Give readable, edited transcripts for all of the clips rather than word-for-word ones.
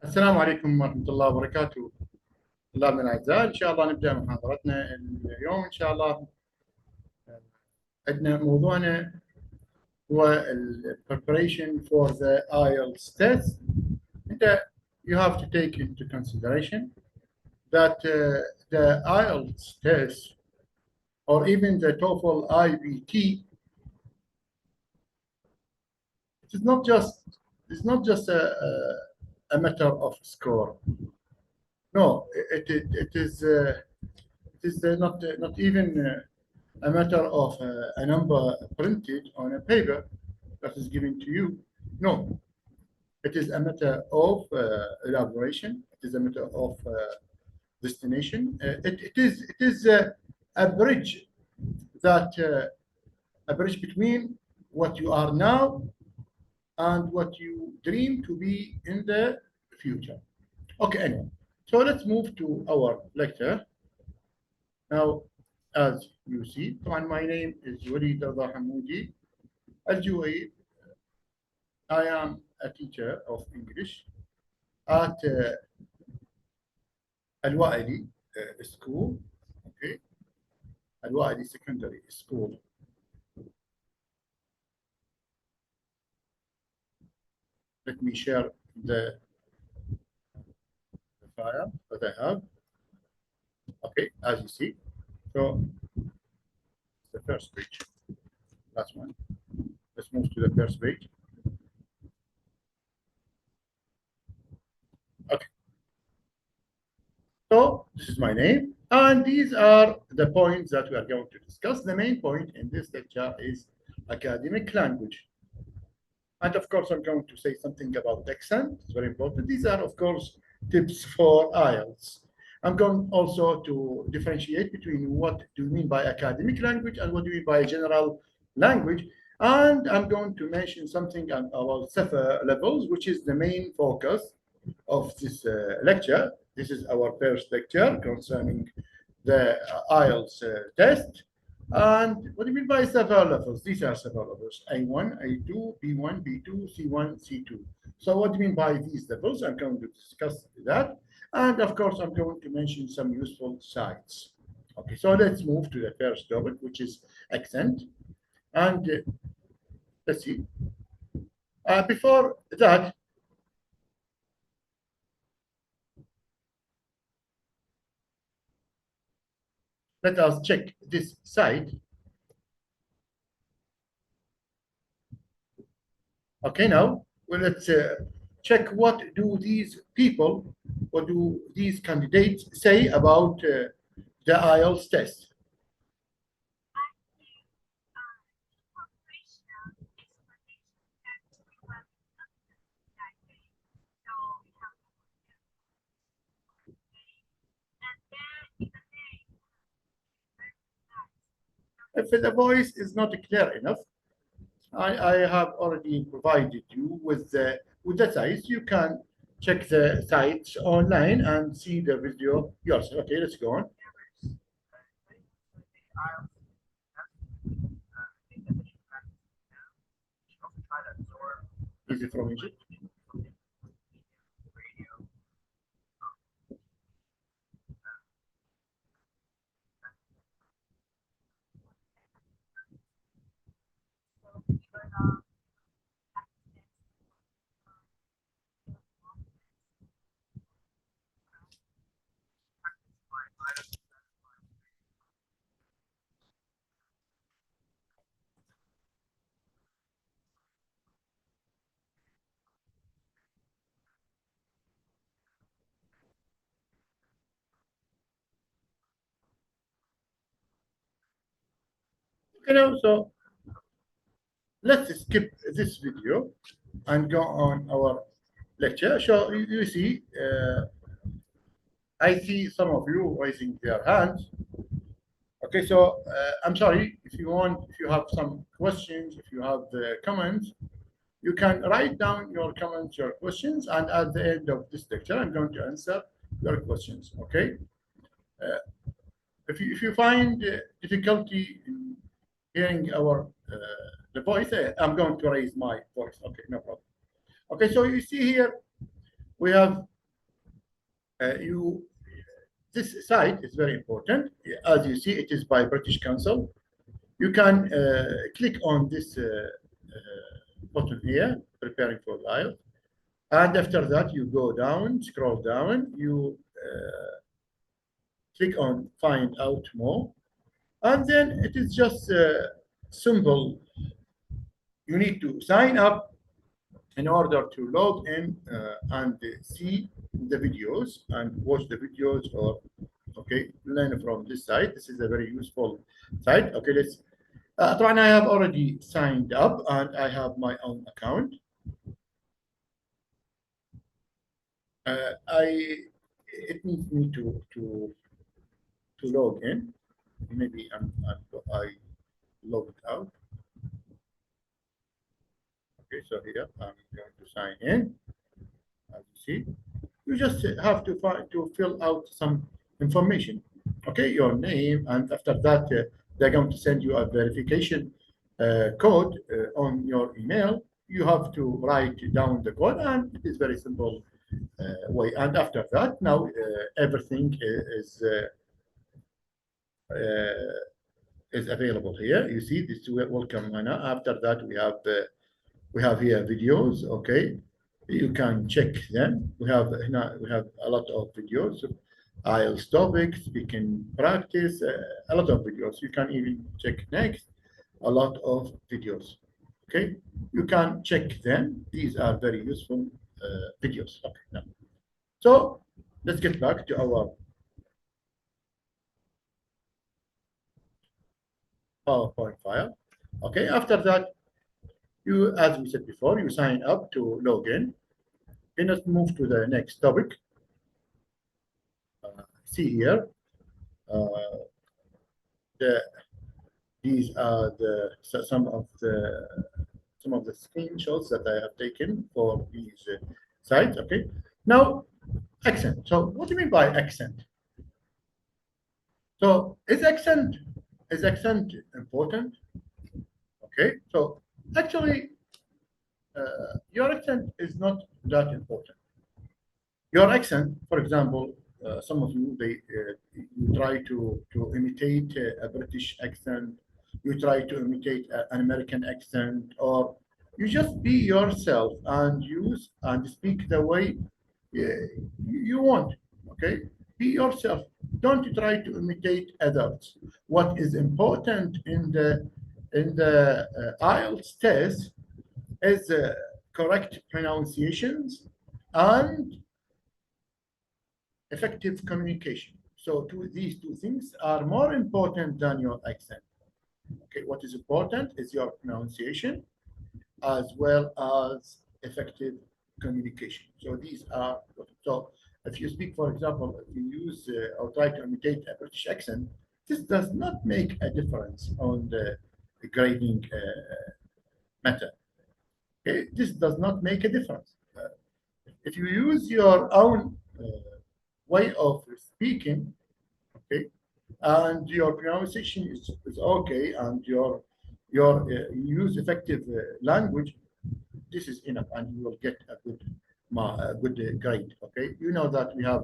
السلام عليكم ورحمة الله وبركاته. طلابنا الأعزاء، إن شاء الله نبدأ محاضرتنا اليوم. إن شاء الله عندنا موضوعنا هو preparation for the IELTS test. You have to take into consideration that the IELTS test or even the TOEFL IBT, it's not just a matter of score. No, it is not even a matter of a number printed on a paper that is given to you. No, it is a matter of elaboration. It is a matter of destination. It is a bridge a bridge between what you are now and what you dream to be in the future. Okay, anyway. So let's move to our lecture. Now, as you see, my name is Waleed IELTS. I am a teacher of English at الوائلي school, okay, الوائلي secondary school. Let me share the file that I have. Okay, as you see, so the first page, last one. Let's move to the first page. Okay. So this is my name, and these are the points that we are going to discuss. The main point in this lecture is academic language. And of course, I'm going to say something about accent. It's very important. These are, of course, tips for IELTS. I'm going also to differentiate between what do you mean by academic language and what do you mean by general language. And I'm going to mention something about SEFA levels, which is the main focus of this lecture. This is our first lecture concerning the IELTS test. And what do you mean by several levels? These are several levels: A1, A2, B1, B2, C1, C2. So what do you mean by these levels? I'm going to discuss that. And of course, I'm going to mention some useful sites. Okay, so let's move to the first topic, which is accent. And let's see. Before that, let us check this site. Okay, now let's check what do these people, what do these candidates say about the IELTS test. If the voice is not clear enough, I have already provided you with the sites. You can check the sites online and see the video yourself. Okay, let's go on. Is it from Egypt? So let's skip this video and go on our lecture. So you see, I see some of you raising their hands. Okay, so I'm sorry, if you have some questions, if you have comments, you can write down your comments, your questions, and at the end of this lecture, I'm going to answer your questions. Okay. If you find difficulty in hearing the voice, I'm going to raise my voice. Okay, no problem. Okay, so you see here, we have this site is very important. As you see, it is by British Council. You can click on this button here, preparing for IELTS. And after that, you go down, scroll down, you click on find out more. And then it is just simple. You need to sign up in order to log in and see the videos and watch the videos, or learn from this site. This is a very useful site. Okay, let's طبعا I have already signed up and I have my own account. It needs me to log in. Maybe I logged out. Okay, so here I'm going to sign in. As you see, you just have to fill out some information. Okay, your name, and after that they're going to send you a verification code on your email. You have to write down the code, and it is very simple way. And after that, now everything is available here. You see this welcome Hannah. After that, we have here videos. Okay, you can check them. We have a lot of videos. IELTS topics, speaking practice, a lot of videos. You can even check next, a lot of videos. Okay, you can check them. These are very useful videos. Okay, now, so let's get back to our PowerPoint file. Okay, after that, you, as we said before, you sign up to log in. Okay, let's move to the next topic. See here, these are some of the screenshots that I have taken for these sites. Okay, now accent. So what do you mean by accent? So is accent important? Okay, so actually your accent is not that important. Your accent, for example, some of you you try to imitate a British accent, you try to imitate an American accent, or you just be yourself and use and speak the way you want. Okay, be yourself. Don't try to imitate others. What is important in the IELTS test is correct pronunciations and effective communication. So these two things are more important than your accent. Okay, what is important is your pronunciation as well as effective communication. So these are, so if you speak, for example, if you use or try to imitate a British accent, this does not make a difference on the grading method. Okay, this does not make a difference. If you use your own way of speaking, okay, and your pronunciation is okay, and you use effective language, this is enough, and you will get a good grade. Okay, you know that we have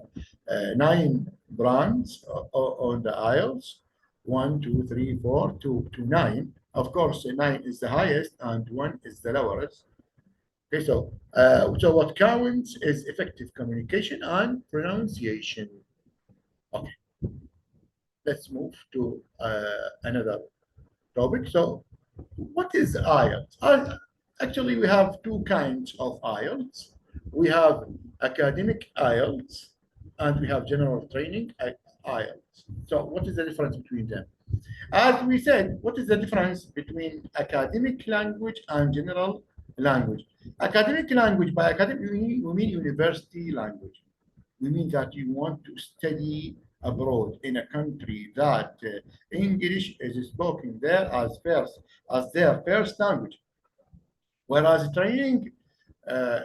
9 brands on the IELTS, 1, 2, 3, 4, 2 to 9. Of course, 9 is the highest, and 1 is the lowest. Okay, so what counts is effective communication and pronunciation. Okay, let's move to another topic. So, what is IELTS? Actually, we have 2 kinds of IELTS. We have academic IELTS and we have general training IELTS. So, what is the difference between them? As we said, what is the difference between academic language and general language? Academic language, by academic, we mean university language. We mean that you want to study abroad in a country that English is spoken there as their first language. Whereas training,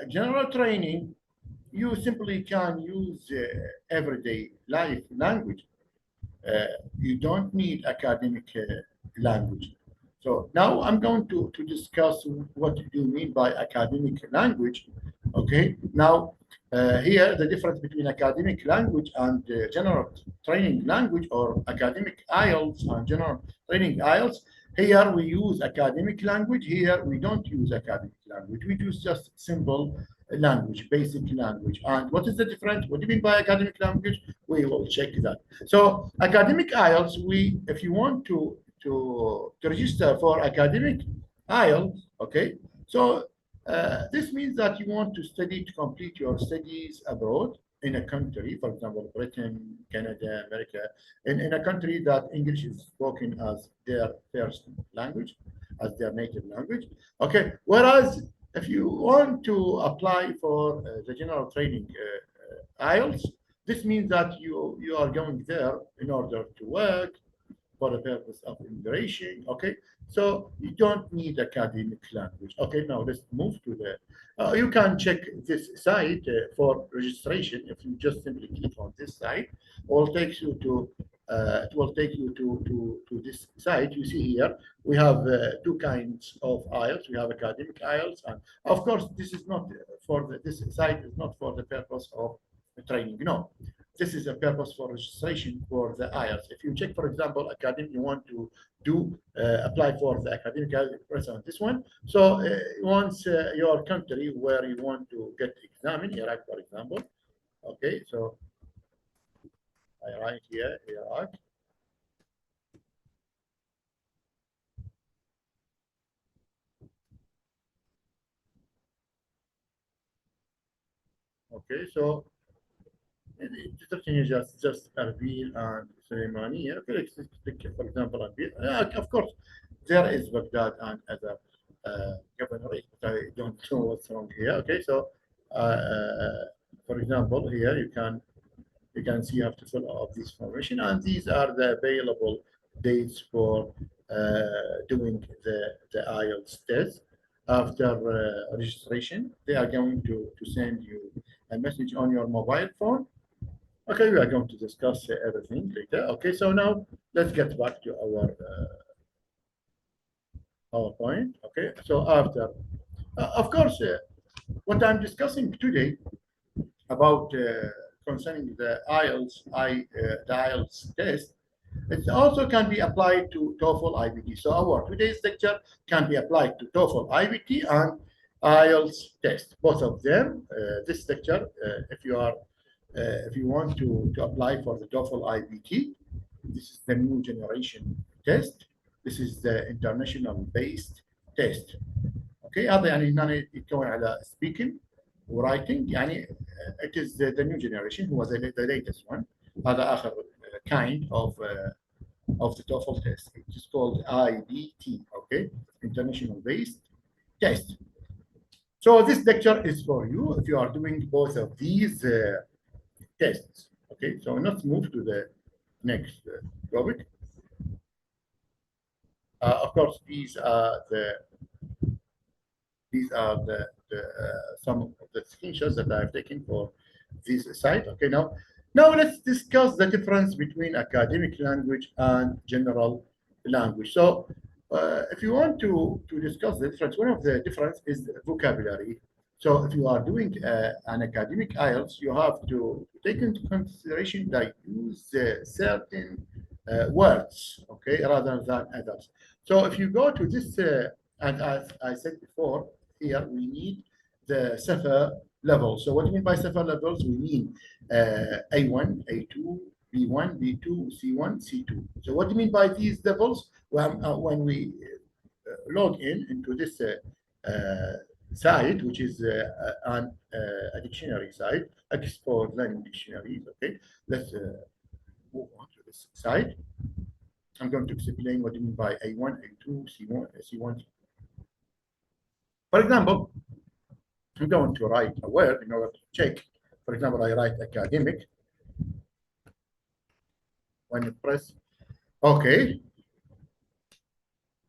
general training, you simply can use everyday life language. You don't need academic language. So now I'm going to discuss what do you mean by academic language. Okay, now Here, the difference between academic language and general training language, or academic IELTS and general training IELTS. Here we use academic language. Here we don't use academic language. We use just simple language, basic language. And what is the difference? What do you mean by academic language? We will check that. So academic IELTS, if you want to register for academic IELTS, okay, so this means that you want to study, to complete your studies abroad in a country, for example, Britain, Canada, America, in a country that English is spoken as their first language, as their native language. Okay, whereas if you want to apply for the general training IELTS, this means that you are going there in order to work, for the purpose of immigration. Okay, so you don't need academic language. Okay, now let's move to the. You can check this site for registration. If you just simply click on this site, it will take you to this site. You see here we have two kinds of IELTS. We have academic IELTS, and of course this is not this site is not for the purpose of training. No, this is a purpose for registration for the IELTS. If you check, for example, academic, you want to apply for the academic IELTS, press on this one. So once your country where you want to get examined, Iraq, for example. Okay, so I write here Iraq. Okay, so just Erbil and Suleimania. Okay, for example, Erbil. Of course, there is Baghdad and other governorate, but I don't know what's wrong here. Okay, so for example, here you can see you have to fill out this information, and these are the available dates for doing the IELTS test. After registration, they are going to send you a message on your mobile phone. Okay, we are going to discuss everything later. Okay, so now let's get back to our PowerPoint. Okay, so after, of course, what I'm discussing today about concerning the IELTS test, it also can be applied to TOEFL IBT. So our today's lecture can be applied to TOEFL IBT and IELTS test, both of them. This lecture, if you want to apply for the TOEFL IBT, this is the new generation test. This is the international based test. Okay, هذا يعني هنا يتكون على speaking writing. يعني it is the new generation, هو the latest one. هذا آخر kind of the TOEFL test. It is called IBT. Okay, international based test. So this lecture is for you if you are doing both of these tests. Okay, so let's move to the next topic. Of course, these are some of the screenshots that I've taken for this site. Okay, now let's discuss the difference between academic language and general language. So if you want to discuss the difference, one of the difference is vocabulary. So if you are doing an academic IELTS, you have to take into consideration that use certain words, okay, rather than others. So if you go to this, and as I said before, here we need the SEFA level. So what do we mean by SEFA levels? We mean A1, A2, B1, B2, C1, C2. So what do you mean by these levels? When we log into this site, which is a dictionary site, Oxford Learning Dictionaries. Okay, let's move on to this site. I'm going to explain what you mean by A1, A2, C1, C1. For example, I'm going to write a word in order to check. For example, I write academic. When you press OK.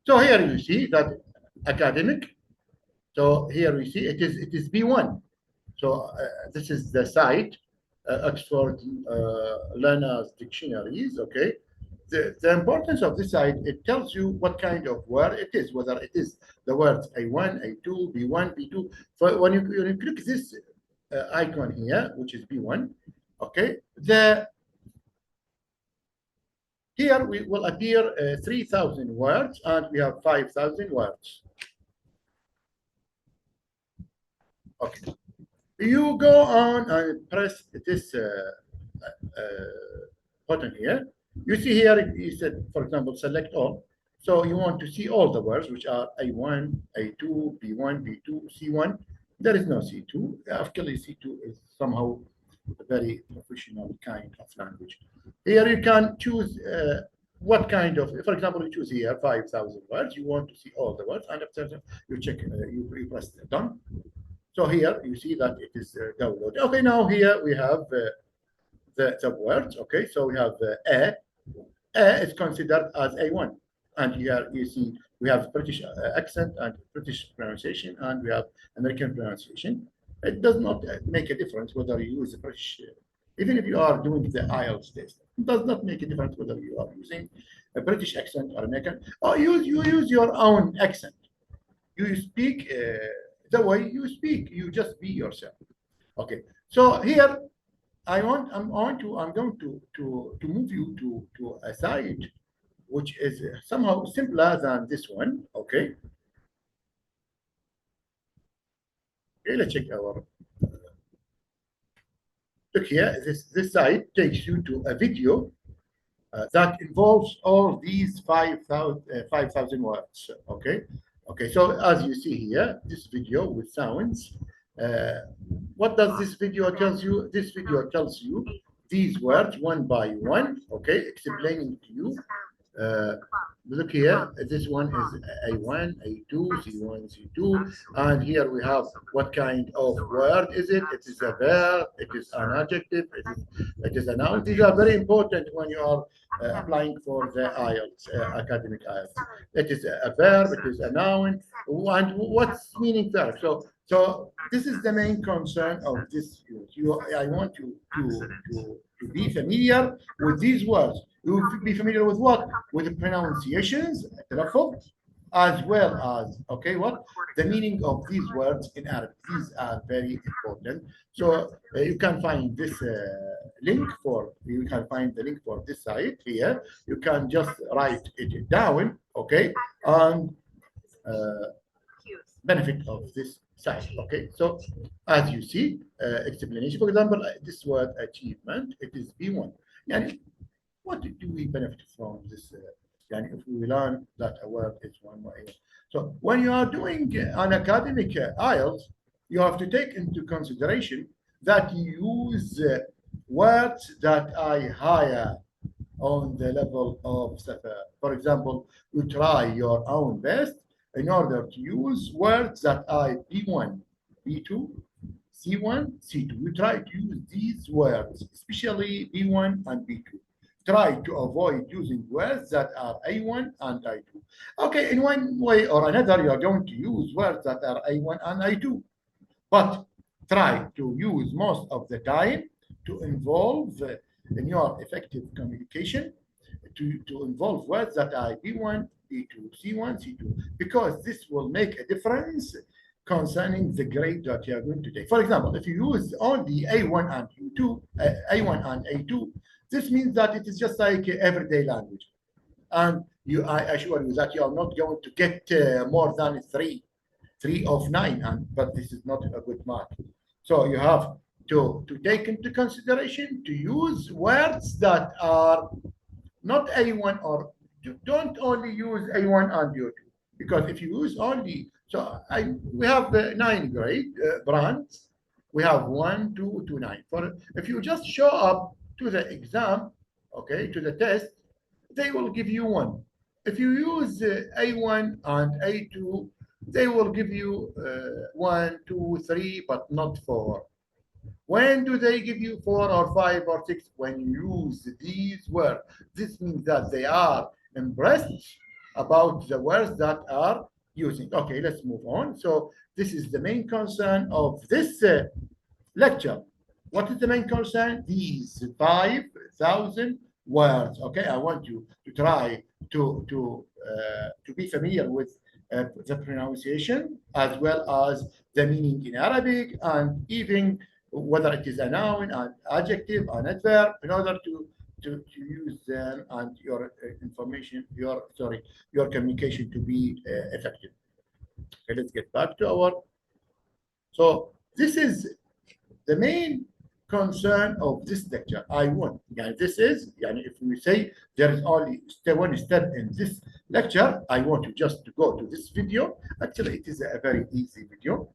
So here you see that academic. So here we see it is B1. So this is the site, Oxford Learners Dictionaries. Okay. The importance of this site, it tells you what kind of word it is, whether it is the words A1, A2, B1, B2. So when you click this icon here, which is B1. Okay, here we will appear 3,000 words, and we have 5,000 words. Okay, you go on and press this button here. You see here, you said, for example, select all. So you want to see all the words, which are A1, A2, B1, B2, C1. There is no C2. Actually, C2 is somehow a very professional kind of language. Here you can choose what kind of, for example, you choose here 5,000 words. You want to see all the words, and after you check, you press done. So here you see that it is downloaded. Okay, now here we have the words. Okay, so we have A. A is considered as A1. And here you see we have British accent and British pronunciation, and we have American pronunciation. It does not make a difference whether you use the British, even if you are doing the IELTS test. It does not make a difference whether you are using a British accent or American, or you use your own accent. You speak the way you speak. You just be yourself. Okay. So here I'm going to move you to a site which is somehow simpler than this one. Okay. Okay, let's check our. Look here, this site takes you to a video that involves all these 5,000 words. Okay. Okay, so as you see here, this video with sounds. What does this video tells you? This video tells you these words one by one. Okay, explaining to you. Look here, this one is A1, A2, C1, C2, and here we have what kind of word is it? It is a verb, it is an adjective, it is a noun. These are very important when you are applying for the IELTS, academic IELTS. It is a verb, it is a noun, and what's meaning verb? So this is the main concern of this. I want you to be familiar with these words. You will be familiar with what? With the pronunciations, as well as, okay, what? The meaning of these words in Arabic. These are very important. So you can find this link for, you can find the link for this site here. You can just write it down, okay, and benefit of this site, okay? So as you see, explanation, for example, this word achievement, it is B1. And what do we benefit from this? If we learn that a word is one way. So when you are doing an academic IELTS, you have to take into consideration that you use words that are higher on the level of SAFA. For example, you try your own best in order to use words that are B1, B2, C1, C2. You try to use these words, especially B1 and B2. Try to avoid using words that are A1 and A2. Okay, in one way or another, you are going to use words that are A1 and A2. But try to use most of the time to involve in your effective communication, to involve words that are B1, B2, C1, C2, because this will make a difference concerning the grade that you are going to take. For example, if you use only A1 and A2, A1 and A2, this means that it is just like everyday language. And I assure you that you are not going to get more than 3 of 9, but this is not a good mark. So you have to take into consideration to use words that are not A1, or don't only use A1 and A2, because if you use only, so we have 9 grade brands, we have 1, 2 to 9. For if you just show up to the exam, okay, to the test, they will give you 1. If you use A1 and A2, they will give you 1, 2, 3, but not 4. When do they give you 4 or 5 or 6? When you use these words. This means that they are impressed about the words that are using. Okay, let's move on. So this is the main concern of this lecture. What is the main concern? These 5,000 words. Okay, I want you to try to be familiar with the pronunciation as well as the meaning in Arabic, and even whether it is a noun, an adjective, an adverb, in order to use them and your information, your communication to be effective. Okay, let's get back to our. So this is the main concern of this lecture. I want. Yeah, this is. Yeah, if we say there is only one step in this lecture, I want you just to go to this video. Actually, it is a very easy video.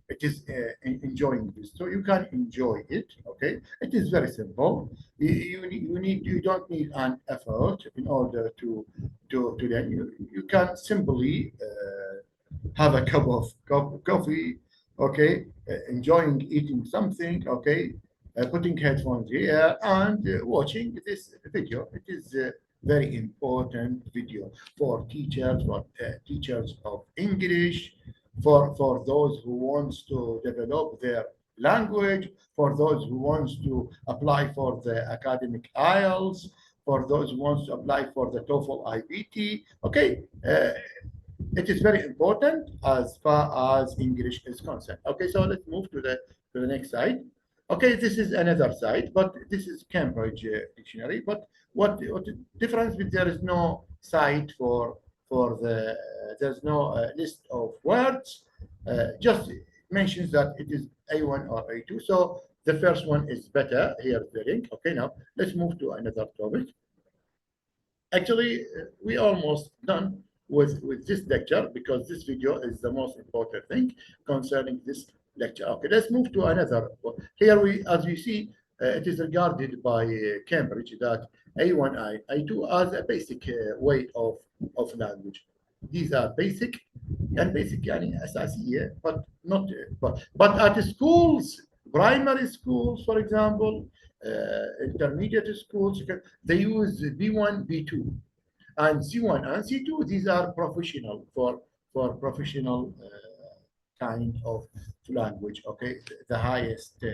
It is enjoying this, so you can enjoy it. Okay, it is very simple. You don't need an effort in order to learn. You can simply have a cup of coffee. Okay, enjoying eating something. Okay, putting headphones here and watching this video. It is a very important video for teachers of English, for those who wants to develop their language, for those who wants to apply for the academic IELTS, for those who wants to apply for the TOEFL IBT. Okay, it is very important as far as English is concerned. Okay, so let's move to the next slide. Okay, this is another site, but this is Cambridge dictionary. But what the difference with there is no site for the there's no list of words. Just mentions that it is A1 or A2. So the first one is better. Here's the link. Okay, now let's move to another topic. Actually, we almost done with this lecture because this video is the most important thing concerning this lecture. Okay, let's move to another one. Here as we see, it is regarded by Cambridge that A1, A2 as a basic way of language. These are basic and basic يعني أساسية, but not but at schools, primary schools, for example, intermediate schools, they use B1, B2. And C1 and C2, these are professional for professional kind of language, okay, the highest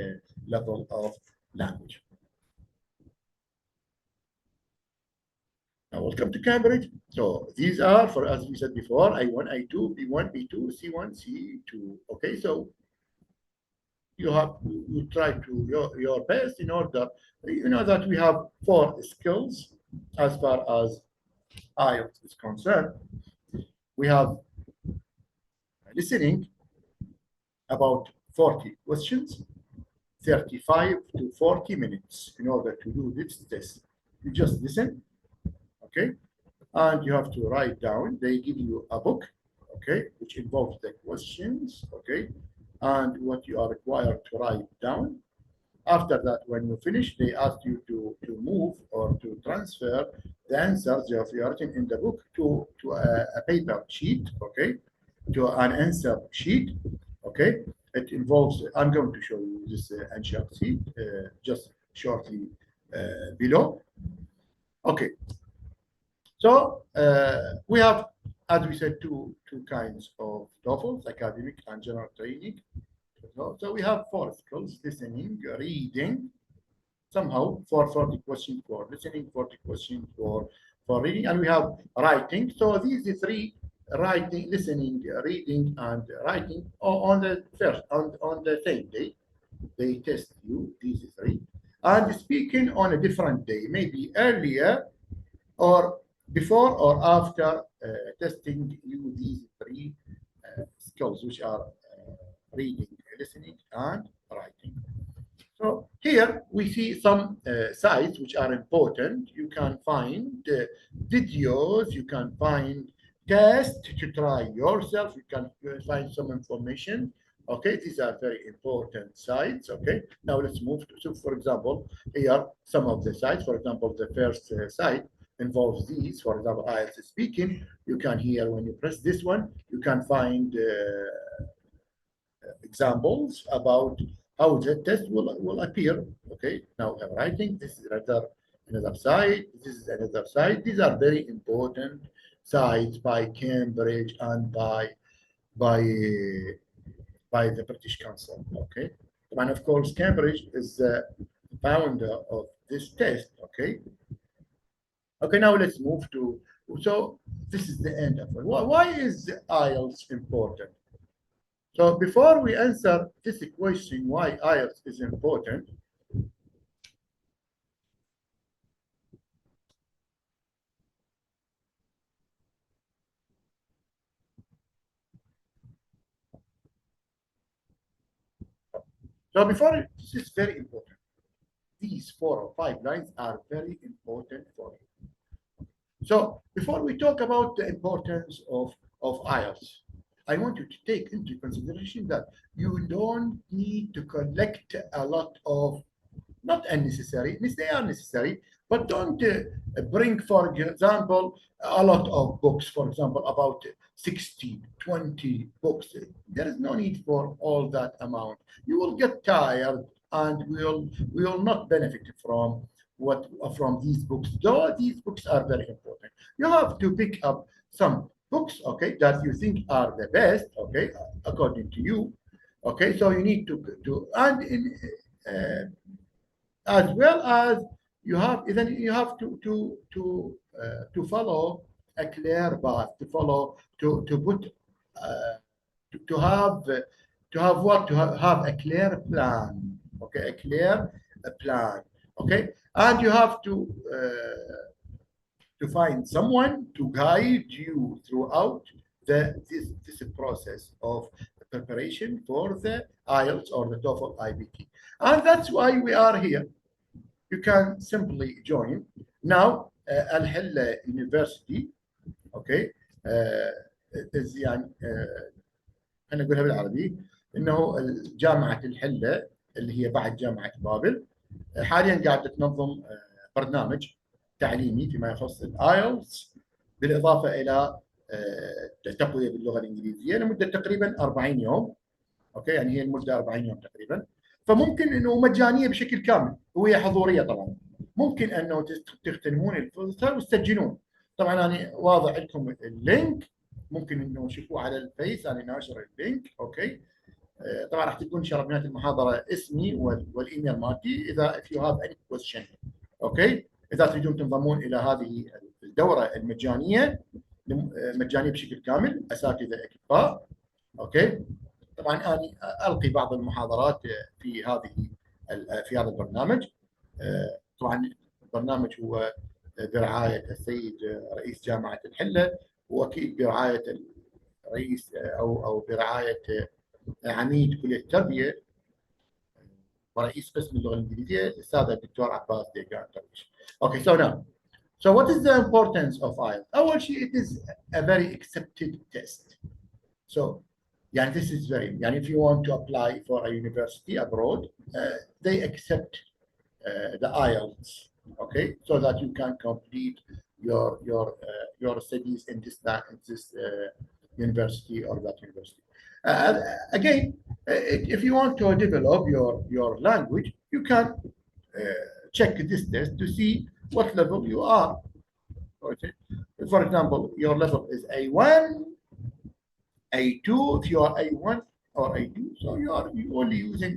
level of language. Now, welcome to Cambridge. So these are, for as we said before, A1, A2, B1, B2, C1, C2. Okay, so you try to your best in order, you know that we have 4 skills as far as IELTS is concerned. We have listening, about 40 questions, 35 to 40 minutes in order to do this test. You just listen, okay, and you have to write down. They give you a book, okay, which involves the questions, okay, and what you are required to write down. After that, when you finish, they ask you to move or to transfer the answers you have written in the book to a paper sheet, okay, to an answer sheet, okay. It involves, I'm going to show you this answer sheet just shortly below. Okay, so we have, as we said, two kinds of TOEFLs, academic and general training. So we have 4 skills: listening, reading, somehow for 40 questions for listening, 40 questions for reading, and we have writing. So these 3, writing, listening, reading, and writing, on the first on the same day. They test you these 3, and speaking on a different day, maybe earlier or before or after testing you these 3 skills, which are reading, listening, and writing. So here we see some sites which are important. You can find videos, you can find tests to try yourself, you can find some information. Okay, these are very important sites. Okay, now let's move to, so for example, here some of the sites. For example, the first site involves these. For example, IELTS speaking. You can hear when you press this one, you can find examples about how the test will appear. Okay, now we have writing. This is another site. This is another site. These are very important sites by Cambridge and by the British Council. Okay, and of course Cambridge is the founder of this test. Okay. Okay, now let's move to, so this is the end of it. Why is IELTS important? So before we answer this question, why IELTS is important, so before this is very important. These 4 or 5 lines are very important for you. So before we talk about the importance of IELTS, I want you to take into consideration that you don't need to collect a lot of, not unnecessary, they are necessary, but don't bring, for example, a lot of books, for example, about 60, 20 books. There is no need for all that amount. You will get tired and we will not benefit from these books, though these books are very important. You have to pick up some books, okay, that you think are the best, okay, according to you, okay. So you need to and in as well as you have to follow a clear path, have a clear plan, okay, a clear plan, okay, and you have to find someone to guide you throughout this process of preparation for the IELTS or the TOEFL IBT. And that's why we are here. You can simply join. Now, الحلة University, okay, يعني أنا أقولها بالعربي إنه جامعة الحلة اللي هي بعد جامعة بابل حاليا قاعدة تنظم برنامج تعليمي فيما يخص الايلتس بالاضافه الى تقويه باللغه الانجليزيه لمده تقريبا 40 يوم، اوكي، يعني هي المده 40 يوم تقريبا. فممكن انه مجانيه بشكل كامل وهي حضوريه طبعا، ممكن انه تغتنمون الفرصه وتسجلون. طبعا انا واضع لكم اللينك، ممكن انه تشوفوه على الفيس، انا ناشر اللينك، اوكي. طبعا راح تكون شرح المحاضره اسمي والايميل مالتي اذا if you have any question، اوكي. اذا تريدون تنضمون الى هذه الدوره المجانيه، مجانيه بشكل كامل، اساتذه اكفاء، اوكي. طبعا انا القي بعض المحاضرات في هذا البرنامج. طبعا البرنامج هو برعايه السيد رئيس جامعه الحله، واكيد برعايه الرئيس او برعايه عميد كليه التربيه ورئيس قسم اللغه الانجليزيه الاستاذ الدكتور عباس ديغان. Okay, so what is the importance of IELTS? أول شيء it is a very accepted test. So يعني this is very, يعني if you want to apply for a university abroad, they accept the IELTS, okay, so that you can complete your studies in this university or that university. Again, if you want to develop your language, you can check this test to see what level you are. Okay. For example, your level is A1, A2. If you are A1 or A2, so you are only using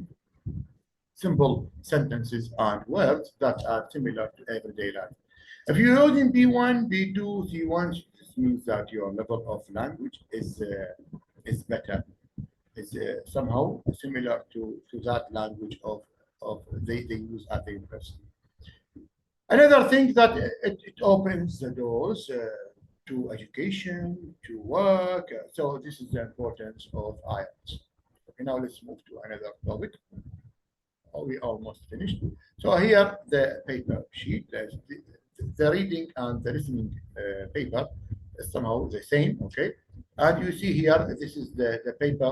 simple sentences and words that are similar to everyday life. If you're using B1, B2, C1, this means that your level of language is better, is somehow similar to that language of they use at the university. Another thing that it opens the doors to education, to work. So this is the importance of IELTS. Okay, now let's move to another topic. We almost finished. So here the paper sheet, the reading and the listening paper is somehow the same, okay? And you see here, this is the paper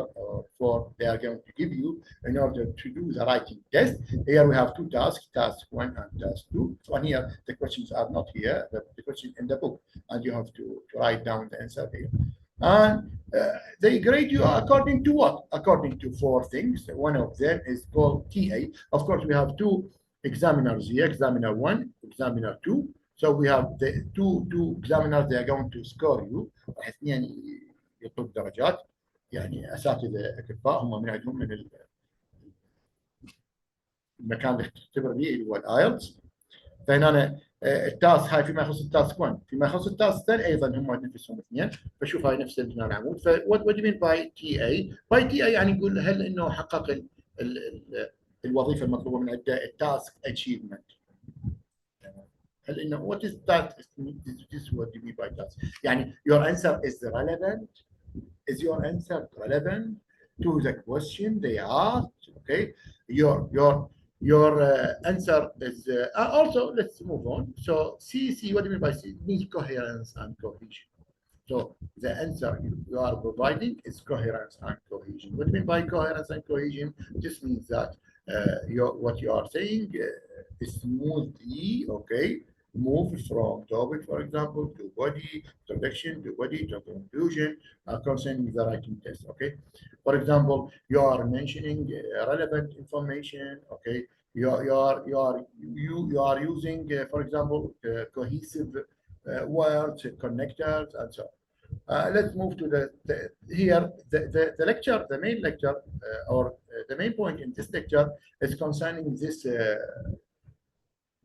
they are going to give you in order to do the writing test. Here we have 2 tasks, task 1 and task 2. So here, the questions are not here, the question in the book, and you have to write down the answer here. And they grade you according to what? According to 4 things. One of them is called TA. Of course, we have 2 examiners here, examiner 1, examiner 2. So we have the two examiners, they are going to score you. اثنين يعطوك درجات، يعني اساتذه اكفاء هم من عندهم من المكان اللي تختبر به اللي هو الايلتس. فهنا التاسك هاي فيما يخص التاسك 1. فيما يخص التاسك الثاني ايضا هم نفسهم اثنين، فشوف هاي نفس بناء العمود. ف what do you mean by TA؟ by TA يعني نقول هل انه حقق الوظيفه المطلوبه من عنده، التاسك اتشيفمنت. هل انه what is that? This is what you mean by task. يعني your answer is relevant. Is your answer relevant to the question they asked? Okay, your answer is also. Let's move on. So CC, what do you mean by C? It means coherence and cohesion. So the answer you are providing is coherence and cohesion. What do you mean by coherence and cohesion? This means that what you are saying is smoothly, okay, move from topic, for example, to body, introduction, to body, to conclusion, concerning the writing test, okay? For example, you are mentioning relevant information, okay? You are using, for example, cohesive words, connectors, and so on. Let's move to the lecture, the main lecture, or the main point in this lecture is concerning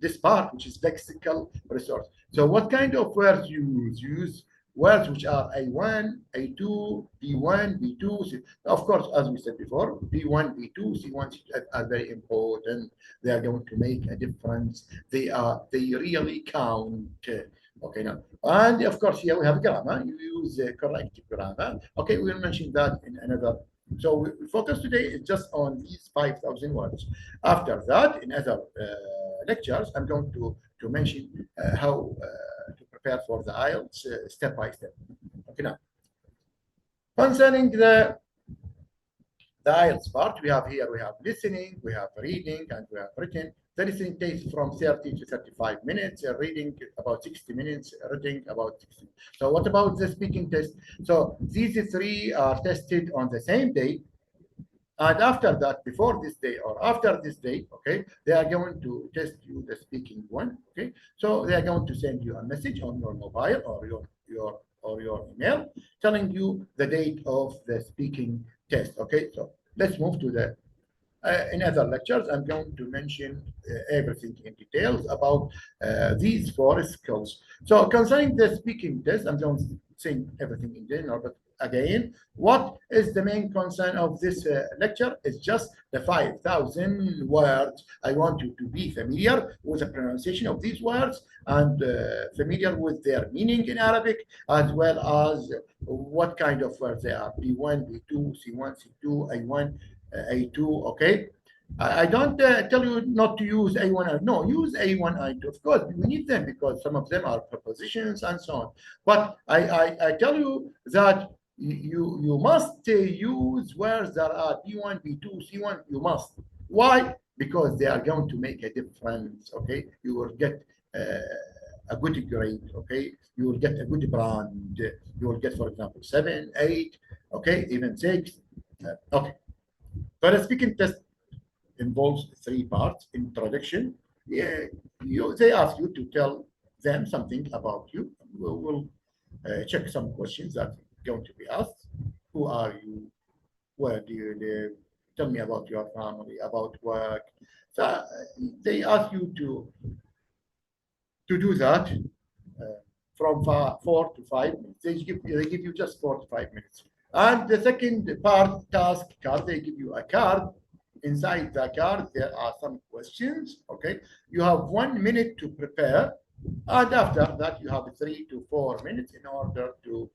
this part, which is lexical resource. So what kind of words you use? You use words which are A1, A2, B1, B2. Of course, as we said before, B1, B2, C1, C2 are very important. They are going to make a difference. They really count. Okay, now, and of course, here we have grammar. You use corrective grammar. Okay, we'll mention that in another. So we focus today is just on these 5,000 words. After that, in other lectures, I'm going to mention how to prepare for the IELTS step by step. Okay, now concerning the IELTS part, we have listening, we have reading, and we have written. The listening takes from 30 to 35 minutes, reading about 60 minutes, writing about 60. So what about the speaking test? So these three are tested on the same day. And after that, before this day or after this day, okay, they are going to test you the speaking one, okay? So they are going to send you a message on your mobile or your email telling you the date of the speaking test, okay? So let's move to the in other lectures. I'm going to mention everything in details about these 4 skills. So concerning the speaking test, I'm going to say everything in general, but again, what is the main concern of this lecture? It's just the 5,000 words. I want you to be familiar with the pronunciation of these words and familiar with their meaning in Arabic, as well as what kind of words they are: B1, B2, C1, C2, A1, A2, okay? I don't tell you not to use A1, no, use A1, A2. Of course, we need them because some of them are prepositions and so on. But I tell you that you must use words that are B1, B2, C1, you must. Why? Because they are going to make a difference, okay? You will get a good grade, okay? You will get a good brand. You will get, for example, 7, 8, okay, even 6. Okay. So the speaking test involves 3 parts. Introduction. They ask you to tell them something about you. We'll check some questions that are going to be asked. Who are you? Where do you live? Tell me about your family, about work. So they ask you to do that from 4 to 5 minutes. They give you just 4 to 5 minutes. And the second part, task card, they give you a card. Inside the card, there are some questions, okay? You have 1 minute to prepare, and after that, you have 3 to 4 minutes in order to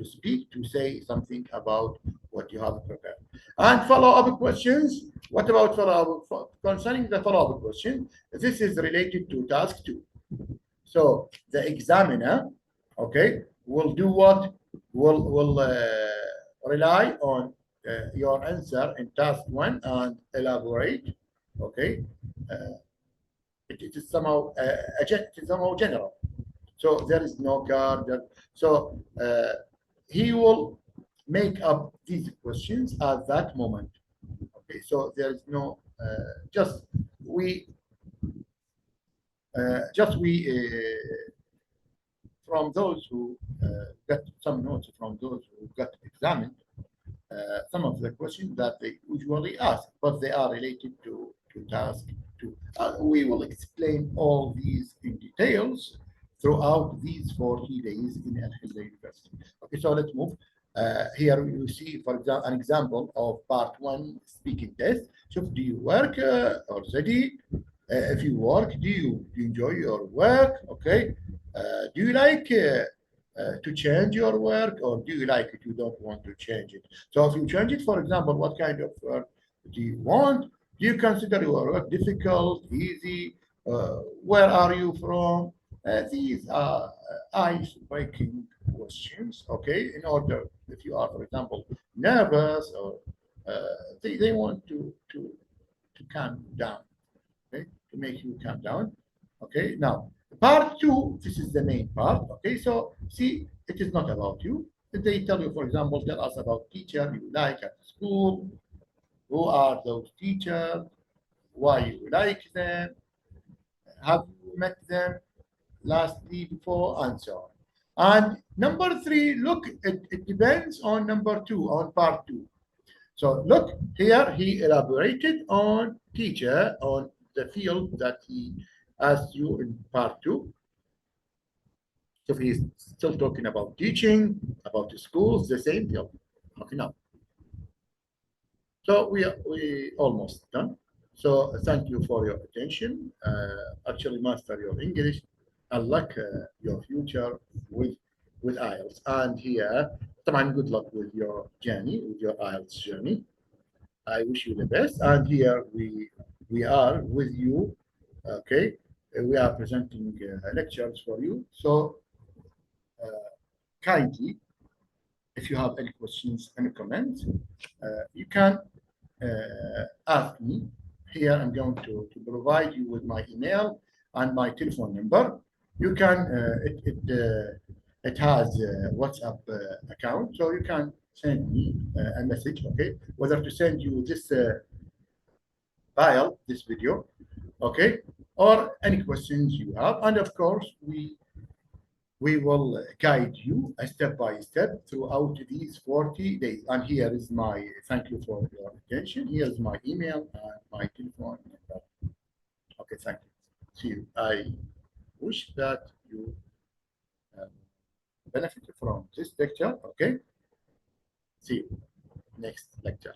speak, to say something about what you have prepared. And follow-up questions. What about follow-up? Concerning the follow-up question, this is related to task 2. So the examiner, okay, will do what? Will rely on your answer in task 1 and elaborate, okay? It is somehow general. So there is no card. So he will make up these questions at that moment. Okay, so there is no from those who got some notes from those who got examined. Some of the questions that they usually ask, but they are related to task 2. We will explain all these in detail. details throughout these 40 days in Al-Hilla University. Okay, so let's move. Here you see, for example, an example of part 1 speaking test. So do you work or study? If you work, do you enjoy your work? Okay. Do you like to change your work, or do you like it, you don't want to change it? So if you change it, for example, what kind of work do you want? Do you consider your work difficult, easy? Where are you from? These are ice-breaking questions, okay? In order, if you are, for example, nervous, or they want to calm down, okay? To make you calm down, okay? Now, part 2, this is the main part, okay? So, see, it is not about you. They tell you, for example, tell us about teacher you like at school. Who are those teachers? Why you like them? Have you met them lastly before, and so on. And number 3, look, it depends on number 2, on part 2. So look, here he elaborated on teacher, on the field that he asked you in part 2. So he's still talking about teaching, about the schools, the same field. Okay, now. So we almost done. So thank you for your attention. Actually master your English. Unlock your future with IELTS. And here, طبعا good luck with your journey, with your IELTS journey. I wish you the best. And here we are with you. Okay, we are presenting lectures for you. So kindly, if you have any questions, any comments, you can ask me. Here I'm going to provide you with my email and my telephone number. You can it has a WhatsApp account, so you can send me a message, okay, whether to send you this file, this video, okay, or any questions you have. And of course we will guide you step by step throughout these 40 days. And here is my, thank you for your attention. Here is my email and my telephone number. Okay, thank you. See you. I wish that you benefit from this lecture. Okay. See you next lecture.